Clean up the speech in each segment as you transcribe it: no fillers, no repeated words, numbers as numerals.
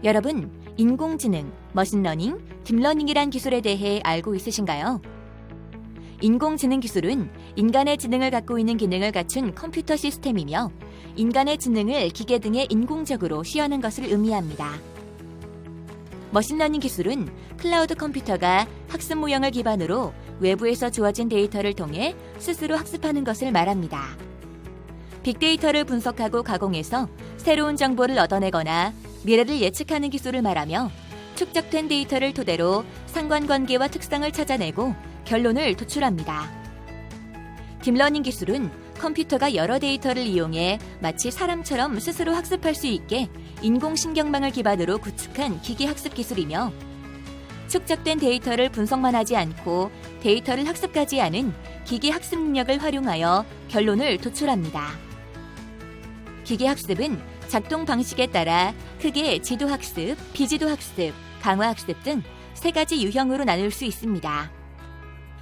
여러분, 인공지능, 머신러닝, 딥러닝이란 기술에 대해 알고 있으신가요? 인공지능 기술은 인간의 지능을 갖고 있는 기능을 갖춘 컴퓨터 시스템이며 인간의 지능을 기계 등에 인공적으로 시하는 것을 의미합니다. 머신러닝 기술은 클라우드 컴퓨터가 학습 모형을 기반으로 외부에서 주어진 데이터를 통해 스스로 학습하는 것을 말합니다. 빅데이터를 분석하고 가공해서 새로운 정보를 얻어내거나 미래를 예측하는 기술을 말하며 축적된 데이터를 토대로 상관관계와 특성을 찾아내고 결론을 도출합니다. 딥러닝 기술은 컴퓨터가 여러 데이터를 이용해 마치 사람처럼 스스로 학습할 수 있게 인공신경망을 기반으로 구축한 기계학습 기술이며 축적된 데이터를 분석만 하지 않고 데이터를 학습까지 하는 기계학습 능력을 활용하여 결론을 도출합니다. 기계학습은 작동 방식에 따라 크게 지도학습, 비지도학습, 강화학습 등 세 가지 유형으로 나눌 수 있습니다.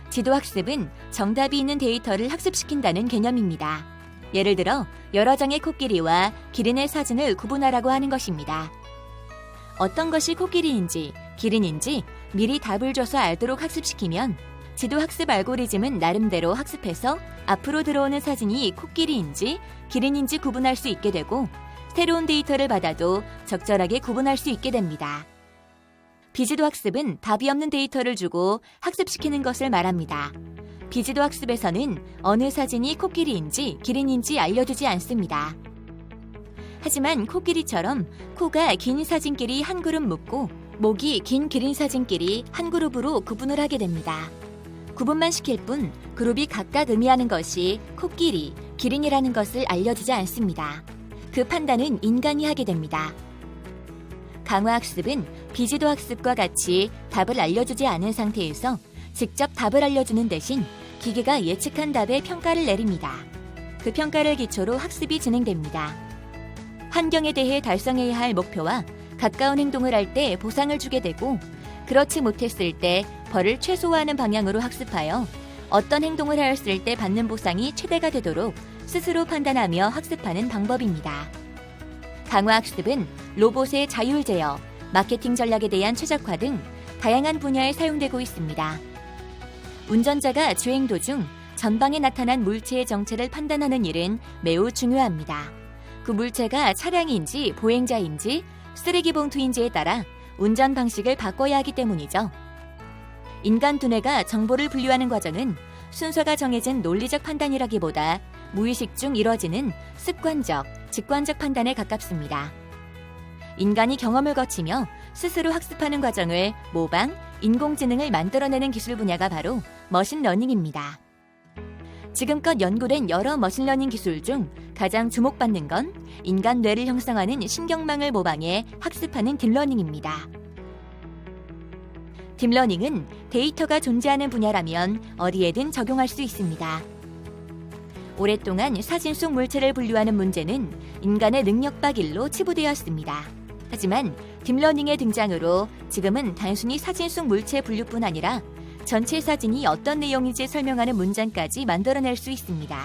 지도학습은 정답이 있는 데이터를 학습시킨다는 개념입니다. 예를 들어 여러 장의 코끼리와 기린의 사진을 구분하라고 하는 것입니다. 어떤 것이 코끼리인지 기린인지 미리 답을 줘서 알도록 학습시키면 지도학습 알고리즘은 나름대로 학습해서 앞으로 들어오는 사진이 코끼리인지 기린인지 구분할 수 있게 되고 새로운 데이터를 받아도 적절하게 구분할 수 있게 됩니다. 비지도 학습은 답이 없는 데이터를 주고 학습시키는 것을 말합니다. 비지도 학습에서는 어느 사진이 코끼리인지 기린인지 알려주지 않습니다. 하지만 코끼리처럼 코가 긴 사진끼리 한 그룹 묶고 목이 긴 기린 사진끼리 한 그룹으로 구분을 하게 됩니다. 구분만 시킬 뿐 그룹이 각각 의미하는 것이 코끼리, 기린이라는 것을 알려주지 않습니다. 그 판단은 인간이 하게 됩니다. 강화학습은 비지도 학습과 같이 답을 알려주지 않은 상태에서 직접 답을 알려주는 대신 기계가 예측한 답에 평가를 내립니다. 그 평가를 기초로 학습이 진행됩니다. 환경에 대해 달성해야 할 목표와 가까운 행동을 할 때 보상을 주게 되고 그렇지 못했을 때 벌을 최소화하는 방향으로 학습하여 어떤 행동을 하였을 때 받는 보상이 최대가 되도록 스스로 판단하며 학습하는 방법입니다. 강화학습은 로봇의 자율 제어, 마케팅 전략에 대한 최적화 등 다양한 분야에 사용되고 있습니다. 운전자가 주행 도중 전방에 나타난 물체의 정체를 판단하는 일은 매우 중요합니다. 그 물체가 차량인지 보행자인지 쓰레기 봉투인지에 따라 운전 방식을 바꿔야 하기 때문이죠. 인간 두뇌가 정보를 분류하는 과정은 순서가 정해진 논리적 판단이라기보다 무의식 중 이뤄지는 습관적, 직관적 판단에 가깝습니다. 인간이 경험을 거치며 스스로 학습하는 과정을 모방, 인공지능을 만들어내는 기술 분야가 바로 머신러닝입니다. 지금껏 연구된 여러 머신러닝 기술 중 가장 주목받는 건 인간 뇌를 형성하는 신경망을 모방해 학습하는 딥러닝입니다. 딥러닝은 데이터가 존재하는 분야라면 어디에든 적용할 수 있습니다. 오랫동안 사진 속 물체를 분류하는 문제는 인간의 능력 밖일로 치부되었습니다. 하지만 딥러닝의 등장으로 지금은 단순히 사진 속 물체 분류뿐 아니라 전체 사진이 어떤 내용인지 설명하는 문장까지 만들어낼 수 있습니다.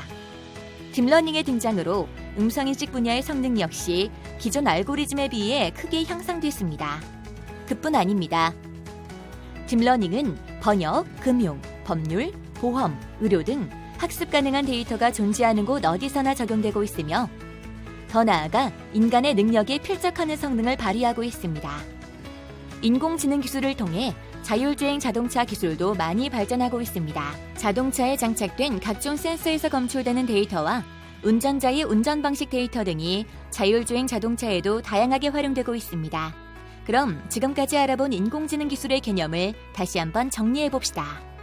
딥러닝의 등장으로 음성인식 분야의 성능 역시 기존 알고리즘에 비해 크게 향상됐습니다. 그뿐 아닙니다. 딥러닝은 번역, 금융, 법률, 보험, 의료 등 학습 가능한 데이터가 존재하는 곳 어디서나 적용되고 있으며 더 나아가 인간의 능력에 필적하는 성능을 발휘하고 있습니다. 인공지능 기술을 통해 자율주행 자동차 기술도 많이 발전하고 있습니다. 자동차에 장착된 각종 센서에서 검출되는 데이터와 운전자의 운전 방식 데이터 등이 자율주행 자동차에도 다양하게 활용되고 있습니다. 그럼 지금까지 알아본 인공지능 기술의 개념을 다시 한번 정리해 봅시다.